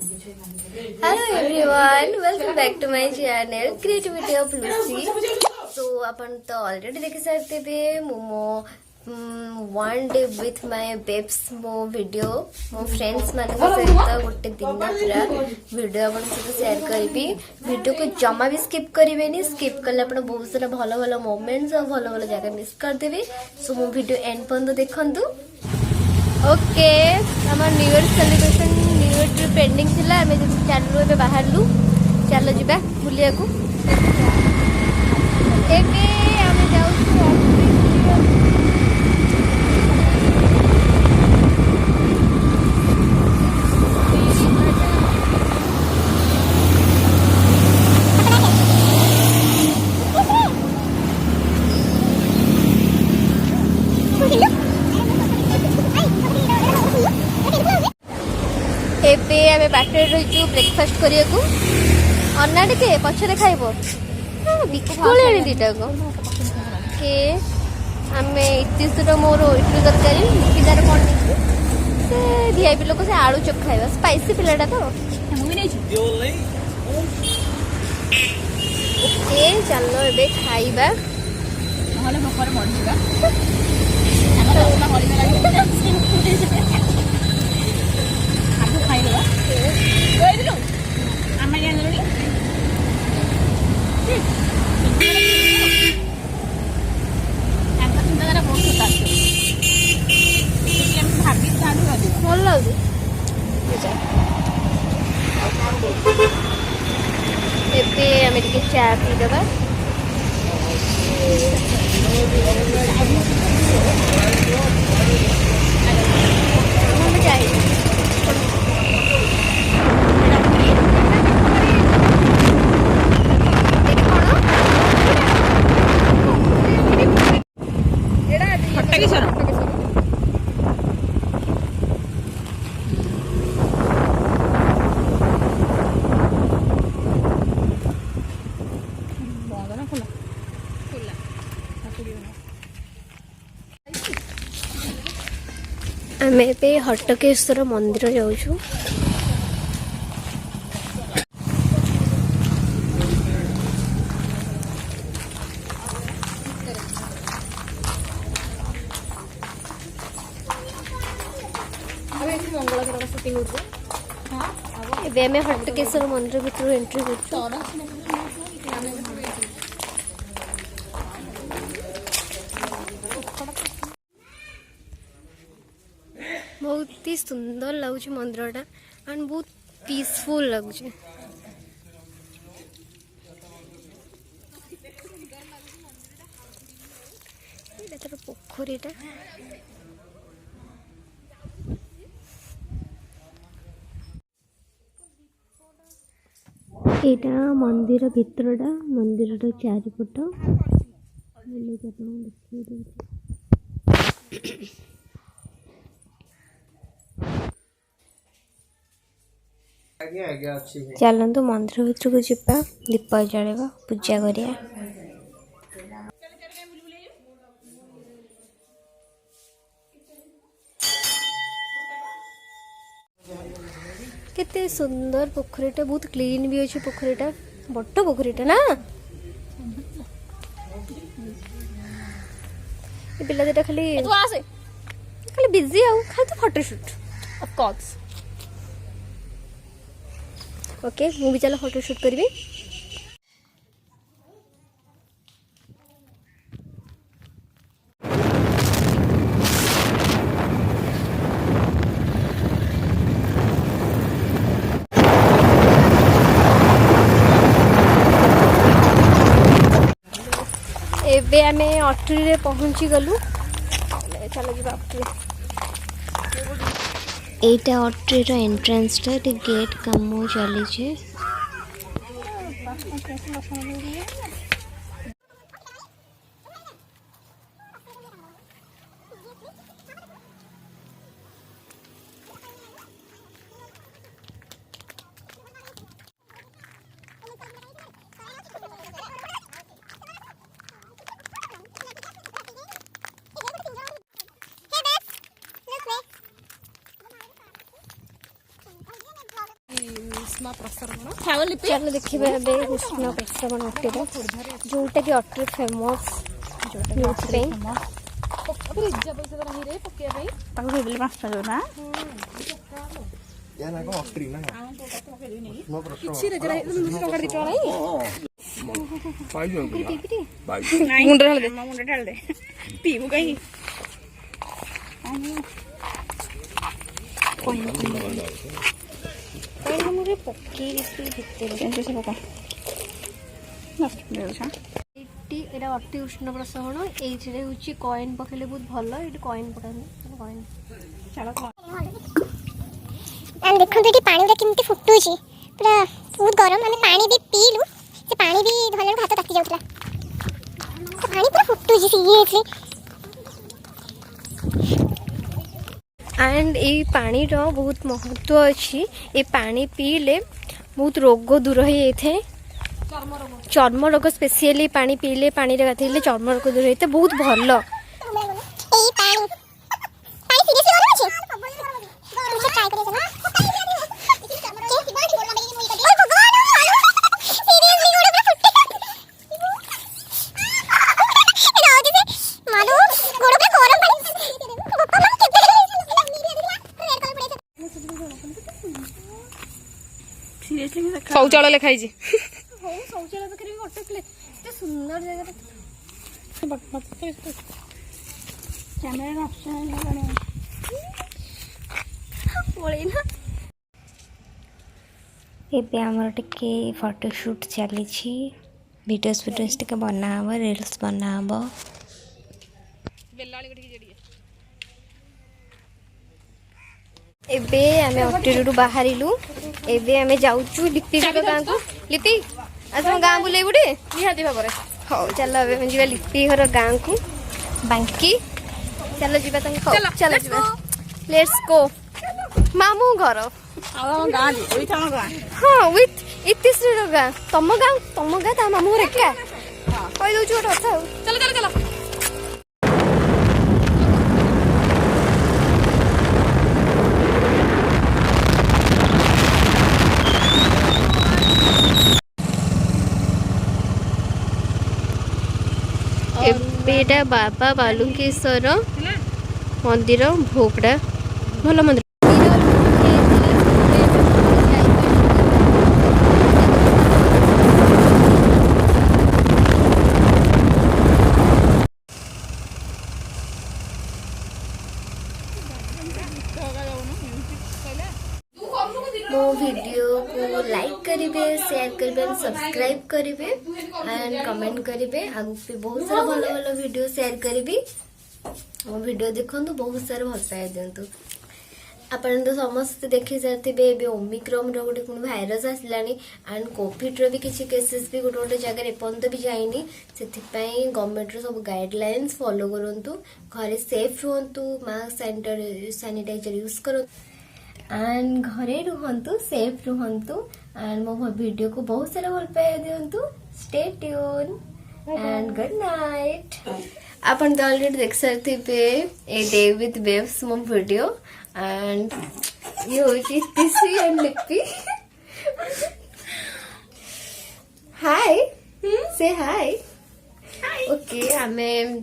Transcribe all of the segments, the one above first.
Hello everyone, welcome back to my channel Creativity of Lucy. So अपन तो already देखि सारते बे मो one day with my babes मो वीडियो मो फ्रेंड्स मान सहित गोटे दिन पूरा वीडियो अपन सहित शेयर करबी। वीडियो को जमा भी स्किप करेंगे, स्किप कले अपन बहुत सारा भल भल मोमेंट्स और भल भल जगह मिस करदेवी। सो मो वीडियो एंड पर्यंत देखंतु। ओके हमर new year celebration new year pending थिला हमें चैनल एबे बाहरलु चलो जिबा बुलिया को एबे हमें जाऊ एबे आमे बाटरे रहिजु ब्रेकफास्ट करिया को अन्ना टिके पछरे खाइबो बिकुले नि दिटा को के आमे इतिसुर मोरो इटली तरकारी पिलार कोन नि से वीआईपी लोक से आलू चप खाइबा स्पाइसी पिलाटा तो मुई नै छु ओके चलो एबे खाइबा हले बपर मर जिबा हमरा ओला हरि लागै ଭଲ ଲାଗୁଛି ଏବେ ଆମେ ଟିକେ ଚା ପିଇଦେବା। आमे पे हटकेश्वर मंदिर जाऊँ। एबे हटकेश्वर मंदिर भीतर एंट्री कर बहुत ही सुंदर लगुच मंदिरटा एंड बहुत पीसफुल लगुच। तार पोखरीटा एटा मंदिर भितरटा मंदिर चारिपट चलतु मंदिर भीतर को जीवा दीप जलेबा पूजा करिया। केते सुंदर पोखरीटा बहुत क्लीन भी अच्छे पोखरीटा बड़ पोखरीटा ना पिला जेटा खाली खाली बिजी आउ खाली तो फोटोशूट ऑफ कोर्स। ओके मु भी चलो फोटोशूट करी। एबे आमे अटरी रे पहुंची गलु चलो जी अटरी एटा अटरी रो एंट्रेंस टा गेट काम चली छे। चलो देखिए ଏବେ ଉଷ୍ଣ ପ୍ରସବଣ ଅଟିର ଯୋଉଟା କି ଅଟି ଫେମସ୍ ଯୋଉଥିପାଇଁ मुंड ढाल दे पीबू कहीं এটা অতি উষ্ণ প্রসবণ এইଥିରେ হচ্ছে কয়েন পকাইলে বহুত ভালো এটি কয়েন পকানি কয়েন हम देखो ये पानी गुड़ा केमती फुटुची पूरा बहुत गरम आम पानी भी पीलु से पानी भी धरला हाथ ताती जाउतला से पानी पूरा फुटुची सीरियसली एंड ये पानी रो बहुत महत्व अच्छी ये पानी पीले बहुत रोग दूर हो जाए चर्म रोग स्पेशली पानी पीले पानी गाधेले चर्म रोग दूर होते बहुत भल ए पानी पानी सीरियसली गरम अछि तुमसे ट्राई करे चलो शौचालय लिखाई शौचालय पाखे अटकले सुंदर जगह ଏବେ ଆମର ଟିକେ ଫଟୋସୁଟ୍ ଚାଲିଛି ଭିଡ଼ିଓସ୍ ଟିକେ ବନା ହେବ ରିଲ୍ସ ବନା ହେବ ଏବେ ଆମେ ଅଟିରୁ ବାହାରିଲୁ ଏବେ ଆମେ ଯାଉଛୁ ଲିପି ଗାଁ को ଲିପି ଆଜି ତମ ଗାଁ ବୁଲେଇବୁ ଟି ନିହାତି ଭାବରେ ହଉ ଚାଲ ଏବେ ଆମେ ଯିବା ଲିପି ଘର ଗାଁ को ବାଙ୍କି ଚାଲ ଯିବା ତାଙ୍କ ଚାଲ ଯିବା ଲେଟ୍ସ ଗୋ ମାମୁଁ ଘର हाँ विथ इतिश्री गाँ तम गाँ ता मामू घर एका कही दौर गोटे कथा चलो चलो चलो एटा बाबा बालुकेश्वर मंदिर भोपड़ा भल मंदिर मो वीडियो को लाइक करेंगे शेयर करेंगे सब्सक्राइब करेंगे एंड कमेंट करेंगे आगु भी बहुत सारा भल भल वीडियो शेयर करी मो वीडियो देखु बहुत सारा भल पाए दिंतु आपण तो समस्त देखी सारे ओमिक्रॉन रोटे कौन भाइरस आसलानी एंड कोविड रो भी किसी केसेस भी गोटे गोटे जगह एपर्यंत भी जाइनी से गवर्नमेंट रो सब गाइडलाइंस फॉलो करंतु घरे सेफ रुहंतु मास्क सैनिटाइजर यूज करो एंड घरे रुहंतु सेफ रुहंतु एंड मो वीडियो को बहुत सारा भल पाए दिंतु stay tune and good night आपण तो ऑलरेडी देख सकते ए डे विथ बेब्स मो वीडियो एंड ये होची तिसी एंड लिपि हाय से हाय ओके हमें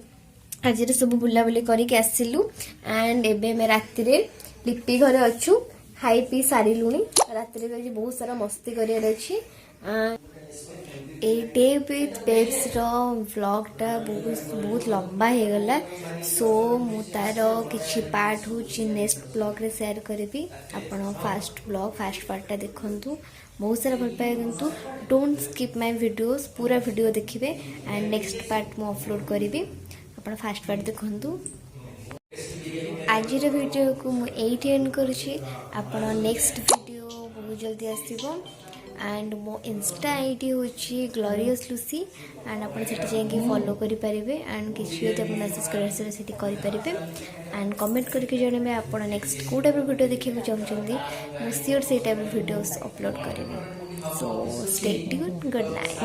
आज सब बुला बुली करके आसिलु एंड एबे मैं राति रे लिपि घरे अच्छू खाई पी सारी लुणी राति रे बहुत सारा मस्ती करियर अछि ए डे विथ बेब्स रो व्लॉग टा बहुत लंबा हो गला सो मु तार किछि पार्ट होची नेक्स्ट व्लॉग रे शेयर करबी आपण फास्ट व्लॉग फास्ट पार्ट टा देखंतु बहुत सारा भल पाए दिंतु डोंट स्किप माय वीडियोस पूरा वीडियो देखिबे एंड नेक्स्ट पार्ट मु अपलोड करबी आपण फास्ट पार्ट देखंतु आज वीडियो को मु एट एंड करूची आपण नेक्स्ट वीडियो बहुत जल्दी आसीबो एंड मो इंस्टा आईडी होची ग्लोरियस लूसी एंड आपण सेठी जाके फॉलो करि परिबे एंड किछि जदि आपण मेसेज करे सेठी करि परिबे एंड कमेंट करके जणेबे आपण नेक्स्ट को टाइप वीडियो देखिबे चाहउछंदी मो श्योर से टाइप वीडियोस अपलोड करिबे so stay tuned good night.